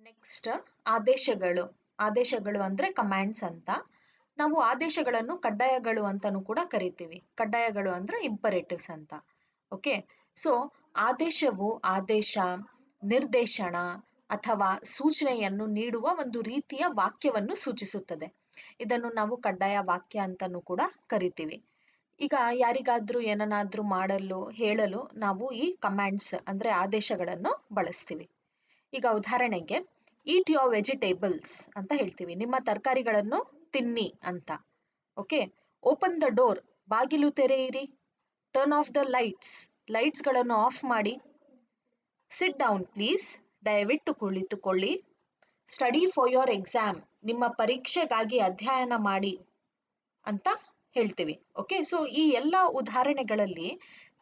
Next ಆದೇಶಗಳು. ಆದೇಶಗಳು ಅಂದ್ರೆ commands ಅಂತ. ನಾವು ಆದೇಶಗಳನ್ನು ಕಡ್ಡಾಯಗಳು ಅಂತಾನೂ ಕೂಡ ಕರಿತೀವಿ. ಕಡ್ಡಾಯಗಳು ಅಂದ್ರೆ ಇಂಪರೇಟಿವ್ಸ್ ಅಂತ. ಓಕೆ. ಸೊ ಆದೇಶವು ಆದೇಶ, ನಿರ್ದೇಶನ ಅಥವಾ ಸೂಚನೆಯನ್ನು ನೀಡುವ ಒಂದು ರೀತಿಯ ವಾಕ್ಯವನ್ನು ಸೂಚಿಸುತ್ತದೆ. ಇದನ್ನು ನಾವು ಕಡ್ಡಾಯ ವಾಕ್ಯ ಅಂತಾನೂ ಕೂಡ ಕರಿತೀವಿ. ಈಗ ಯಾರಿಗಾದ್ರೂ ಏನನ್ನಾದ್ರೂ ಮಾಡಲು ಹೇಳಲು ನಾವು ಈ ಕಮಾಂಡ್ಸ್ ಅಂದ್ರೆ ಆದೇಶಗಳನ್ನು ಬಳಸ್ತೀವಿ. ಈಗ ಉದಾಹರಣೆಗೆ ಈಟ್ ಯೋರ್ ವೆಜಿಟೇಬಲ್ಸ್ ಅಂತ ಹೇಳ್ತೀವಿ. ನಿಮ್ಮ ತರಕಾರಿಗಳನ್ನು ತಿನ್ನಿ ಅಂತ. ಓಕೆ. ಓಪನ್ ದ ಡೋರ್, ಬಾಗಿಲು ತೆರೆಯಿರಿ. ಟರ್ನ್ ಆಫ್ ದ ಲೈಟ್ಸ್, ಲೈಟ್ಸ್ಗಳನ್ನು ಆಫ್ ಮಾಡಿ. ಸಿಟ್ ಡೌನ್ ಪ್ಲೀಸ್, ದಯವಿಟ್ಟು ಕುಳಿತುಕೊಳ್ಳಿ. ಸ್ಟಡಿ ಫಾರ್ ಯೋರ್ ಎಕ್ಸಾಮ್, ನಿಮ್ಮ ಪರೀಕ್ಷೆಗಾಗಿ ಅಧ್ಯಯನ ಮಾಡಿ ಅಂತ ಹೇಳ್ತೀವಿ. ಓಕೆ. ಸೊ ಈ ಎಲ್ಲ ಉದಾಹರಣೆಗಳಲ್ಲಿ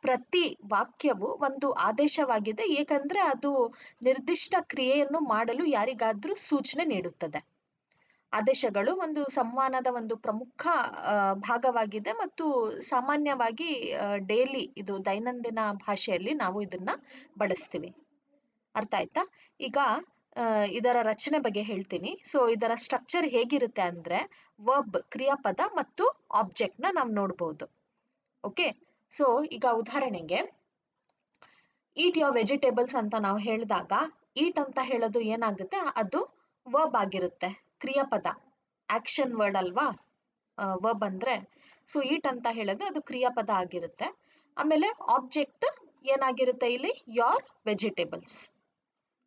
ಪ್ರತಿ ವಾಕ್ಯವು ಒಂದು ಆದೇಶವಾಗಿದೆ, ಏಕೆಂದ್ರೆ ಅದು ನಿರ್ದಿಷ್ಟ ಕ್ರಿಯೆಯನ್ನು ಮಾಡಲು ಯಾರಿಗಾದ್ರೂ ಸೂಚನೆ ನೀಡುತ್ತದೆ. ಆದೇಶಗಳು ಒಂದು ಸಂವಹನದ ಒಂದು ಪ್ರಮುಖ ಭಾಗವಾಗಿದೆ ಮತ್ತು ಸಾಮಾನ್ಯವಾಗಿ ಡೈಲಿ ಇದು ದೈನಂದಿನ ಭಾಷೆಯಲ್ಲಿ ನಾವು ಇದನ್ನ ಬಳಸ್ತೀವಿ. ಅರ್ಥ ಆಯ್ತಾ? ಈಗ ಇದರ ರಚನೆ ಬಗ್ಗೆ ಹೇಳ್ತೀನಿ. ಸೊ ಇದರ ಸ್ಟ್ರಕ್ಚರ್ ಹೇಗಿರುತ್ತೆ ಅಂದ್ರೆ ವರ್ಬ್ ಕ್ರಿಯಾಪದ ಮತ್ತು ಆಬ್ಜೆಕ್ಟ್ನ ನಾವು ನೋಡ್ಬೋದು. ಓಕೆ. ಸೊ ಈಗ ಉದಾಹರಣೆಗೆ ಈಟ್ ಯೋರ್ ವೆಜಿಟೇಬಲ್ಸ್ ಅಂತ ನಾವು ಹೇಳಿದಾಗ ಈಟ್ ಅಂತ ಹೇಳೋದು ಏನಾಗುತ್ತೆ, ಅದು ವರ್ಬ್ ಆಗಿರುತ್ತೆ, ಕ್ರಿಯಾಪದ, ಆಕ್ಷನ್ ವರ್ಡ್ ಅಲ್ವಾ ವರ್ಬ್ ಅಂದ್ರೆ. ಸೊ ಈಟ್ ಅಂತ ಹೇಳೋದು ಅದು ಕ್ರಿಯಾಪದ ಆಗಿರುತ್ತೆ. ಆಮೇಲೆ ಆಬ್ಜೆಕ್ಟ್ ಏನಾಗಿರುತ್ತೆ ಇಲ್ಲಿ, ಯೋರ್ ವೆಜಿಟೇಬಲ್ಸ್.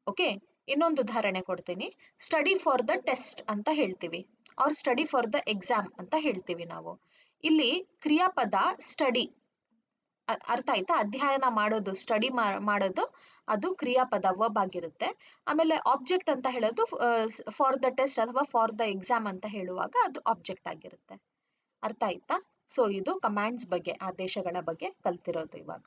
ಓಕೆ. ಇನ್ನೊಂದು ಉದಾಹರಣೆ ಕೊಡ್ತೀನಿ. ಸ್ಟಡಿ ಫಾರ್ ದ ಟೆಸ್ಟ್ ಅಂತ ಹೇಳ್ತೀವಿ, or study for the exam ಅಂತ ಹೇಳ್ತೀವಿ ನಾವು. ಇಲ್ಲಿ ಕ್ರಿಯಾಪದ ಸ್ಟಡಿ, ಅರ್ಥ ಆಯ್ತಾ? ಅಧ್ಯಯನ ಮಾಡೋದು, ಸ್ಟಡಿ ಮಾಡೋದು, ಅದು ಕ್ರಿಯಾಪದ ವರ್ಬ್ ಆಗಿರುತ್ತೆ. ಆಮೇಲೆ ಆಬ್ಜೆಕ್ಟ್ ಅಂತ ಹೇಳೋದು ಫಾರ್ ದ ಟೆಸ್ಟ್ ಅಥವಾ ಫಾರ್ ದ ಎಕ್ಸಾಮ್ ಅಂತ ಹೇಳುವಾಗ ಅದು ಆಬ್ಜೆಕ್ಟ್ ಆಗಿರುತ್ತೆ. ಅರ್ಥ ಆಯ್ತಾ? ಸೊ ಇದು ಕಮಾಂಡ್ಸ್ ಬಗ್ಗೆ, ಆದೇಶಗಳ ಬಗ್ಗೆ ಕಲ್ತಿರೋದು ಇವಾಗ.